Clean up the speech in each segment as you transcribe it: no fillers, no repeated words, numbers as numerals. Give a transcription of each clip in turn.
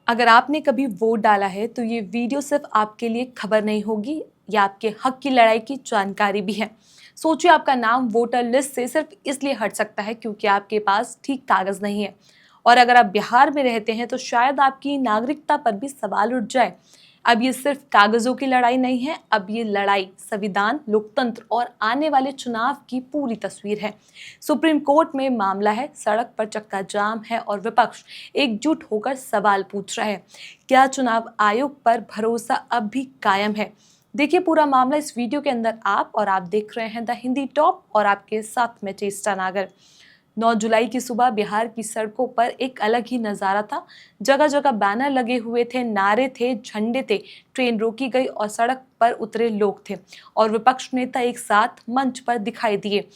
अगर आपने कभी वोट डाला है तो ये वीडियो सिर्फ आपके लिए खबर नहीं होगी, या आपके हक की लड़ाई की जानकारी भी है। सोचिए, आपका नाम वोटर लिस्ट से सिर्फ इसलिए हट सकता है क्योंकि आपके पास ठीक कागज नहीं है। और अगर आप बिहार में रहते हैं तो शायद आपकी नागरिकता पर भी सवाल उठ जाए। अब ये सिर्फ कागजों की लड़ाई नहीं है, अब ये लड़ाई संविधान, लोकतंत्र और आने वाले चुनाव की पूरी तस्वीर है। सुप्रीम कोर्ट में मामला है, सड़क पर चक्का जाम है और विपक्ष एकजुट होकर सवाल पूछ रहा है। क्या चुनाव आयोग पर भरोसा अब भी कायम है? देखिए पूरा मामला इस वीडियो के अंदर। आप देख रहे हैं द हिंदी टॉप और आपके साथ में चेष्टा नागर। 9 जुलाई की सुबह बिहार की सड़कों पर एक अलग ही नज़ारा था। जगह जगह बैनर लगे हुए थे, नारे थे, झंडे थे, ट्रेन रोकी गई और सड़क पर उतरे लोग थे और विपक्ष नेता एक साथ मंच पर दिखाई दिए।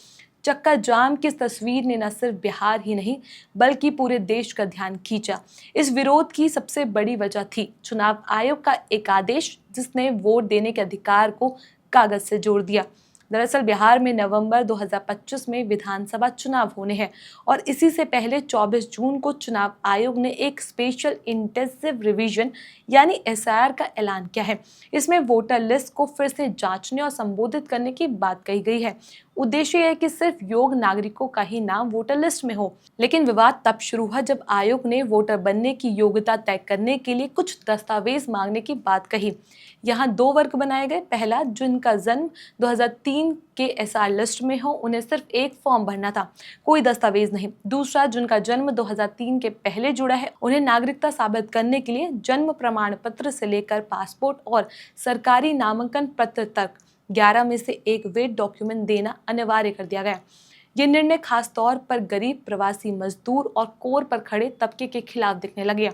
चक्का जाम की तस्वीर ने न सिर्फ बिहार ही नहीं बल्कि पूरे देश का ध्यान खींचा। इस विरोध की सबसे बड़ी वजह थी चुनाव आयोग का एक आदेश जिसने वोट देने के अधिकार को कागज से जोड़ दिया। दरअसल बिहार में नवंबर 2025 में विधानसभा चुनाव होने हैं और इसी से पहले 24 जून को चुनाव आयोग ने एक स्पेशल इंटेंसिव रिवीजन यानी एसआईआर का ऐलान किया है। इसमें वोटर लिस्ट को फिर से जांचने और संबोधित करने की बात कही गई है। उद्देश्य यह है कि सिर्फ योग्य नागरिकों का ही नाम वोटर लिस्ट में हो। लेकिन विवाद तब शुरू हुआ जब आयोग ने वोटर बनने की योग्यता तय करने के लिए कुछ दस्तावेज मांगने की बात कही। यहाँ 2 वर्ग बनाए गए। पहला, जिनका जन्म 2003 के एसआर लिस्ट में हो, उन्हें सिर्फ एक फॉर्म भरना था, कोई दस्तावेज नहीं। दूसरा, जिनका जन्म 2003 के पहले जुड़ा है, उन्हें नागरिकता साबित करने के लिए जन्म प्रमाण पत्र से लेकर पासपोर्ट और सरकारी नामांकन पत्र तक 11 में से एक वेट डॉक्यूमेंट देना अनिवार्य कर दिया गया। ये निर्णय खास तौर पर गरीब, प्रवासी मजदूर और कोर पर खड़े तबके के खिलाफ दिखने लगे।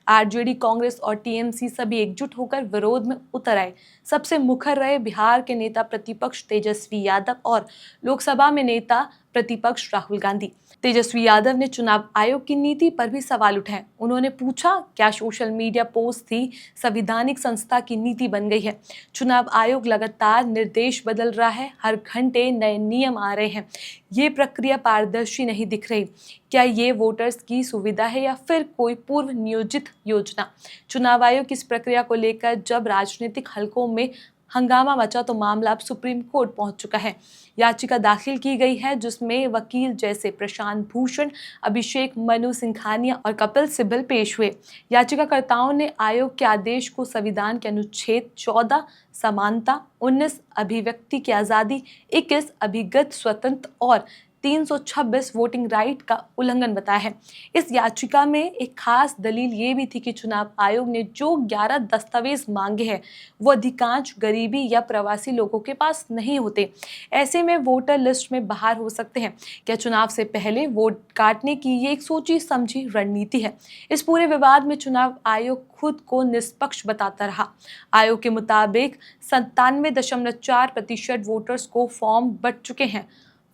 आरजेडी, कांग्रेस और टीएमसी सभी एकजुट होकर विरोध में उतर आए। सबसे मुखर रहे बिहार के नेता प्रतिपक्ष तेजस्वी यादव और लोकसभा में नेता प्रतिपक्ष राहुल गांधी। तेजस्वी यादव ने चुनाव आयोग की नीति पर भी सवाल उठाए। उन्होंने पूछा, क्या सोशल मीडिया पोस्ट ही संवैधानिक संस्था की नीति बन गई है? चुनाव आयोग लगातार निर्देश बदल रहा है, हर घंटे नए नियम आ रहे हैं। ये प्रक्रिया पारदर्शी नहीं दिख रही। क्या ये वोटर्स की सुविधा है या फिर कोई पूर्व नियोजित योजना? चुनाव आयोग की इस प्रक्रिया को लेकर जब राजनीतिक हलकों में हंगामा मचा तो मामला अब सुप्रीम कोर्ट पहुंच चुका है। याचिका दाखिल की गई है जिसमें वकील जैसे प्रशांत भूषण, अभिषेक मनु सिंघानिया और कपिल सिब्बल पेश हुए। याचिकाकर्ताओं ने आयोग के आदेश को संविधान के अनुच्छेद 14 समानता, 19 अभिव्यक्ति की आज़ादी, 21 अभिगत स्वतंत्र और 326 वोटिंग राइट का उल्लंघन बताया है। इस याचिका में एक खास दलील ये भी थी कि चुनाव आयोग ने जो 11 दस्तावेज मांगे हैं वो अधिकांश गरीबी या प्रवासी लोगों के पास नहीं होते। ऐसे में वोटर लिस्ट में बाहर हो सकते हैं। क्या चुनाव से पहले वोट काटने की ये एक सोची समझी रणनीति है? इस पूरे विवाद में चुनाव आयोग खुद को निष्पक्ष बताता रहा। आयोग के मुताबिक 97.4% वोटर्स को फॉर्म बंट चुके हैं।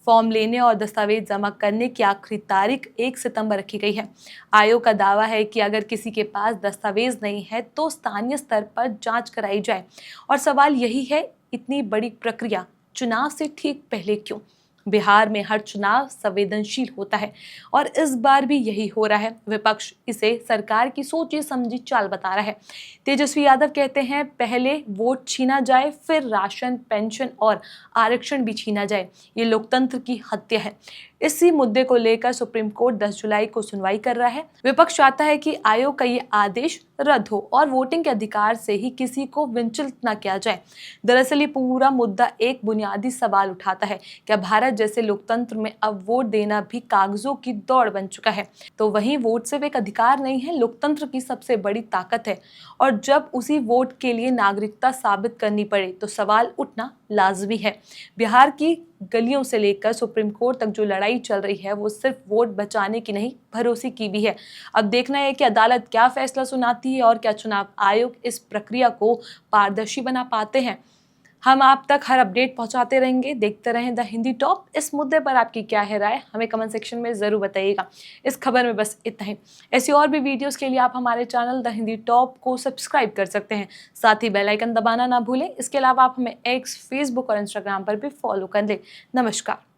फॉर्म लेने और दस्तावेज जमा करने की आखिरी तारीख 1 सितंबर रखी गई है। आयोग का दावा है कि अगर किसी के पास दस्तावेज नहीं है तो स्थानीय स्तर पर जांच कराई जाए। और सवाल यही है, इतनी बड़ी प्रक्रिया चुनाव से ठीक पहले क्यों? बिहार में हर चुनाव संवेदनशील होता है और इस बार भी यही हो रहा है। विपक्ष इसे सरकार की सोची समझी चाल बता रहा है। तेजस्वी यादव कहते हैं, पहले वोट छीना जाए, फिर राशन, पेंशन और आरक्षण भी छीना जाए। ये लोकतंत्र की हत्या है। इसी मुद्दे को लेकर सुप्रीम कोर्ट 10 जुलाई को सुनवाई कर रहा है। विपक्ष चाहता है कि आयोग का ये आदेश रद्द हो और वोटिंग के अधिकार से ही किसी को वंचित न किया जाए। दरअसल ये पूरा मुद्दा एक बुनियादी सवाल उठाता है, क्या भारत जैसे लोकतंत्र में अब वोट देना भी कागजों की दौड़ बन चुका है? तो वहीं वोट सिर्फ एक अधिकार नहीं है, लोकतंत्र की सबसे बड़ी ताकत है। और जब उसी वोट के लिए नागरिकता साबित करनी पड़े तो सवाल उठना लाजमी है। बिहार की गलियों से लेकर सुप्रीम कोर्ट तक जो लड़ाई चल रही है वो सिर्फ वोट बचाने की नहीं, भरोसे की भी है। अब देखना है कि अदालत क्या फैसला सुनाती है और क्या चुनाव आयोग इस प्रक्रिया को पारदर्शी बना पाते हैं। हम आप तक हर अपडेट पहुंचाते रहेंगे। देखते रहें द हिंदी टॉप। इस मुद्दे पर आपकी क्या है राय, हमें कमेंट सेक्शन में ज़रूर बताइएगा। इस खबर में बस इतना ही। ऐसी और भी वीडियोस के लिए आप हमारे चैनल द हिंदी टॉप को सब्सक्राइब कर सकते हैं। साथ ही बेल आइकन दबाना ना भूलें। इसके अलावा आप हमें एक्स, फेसबुक और इंस्टाग्राम पर भी फॉलो कर लें। नमस्कार।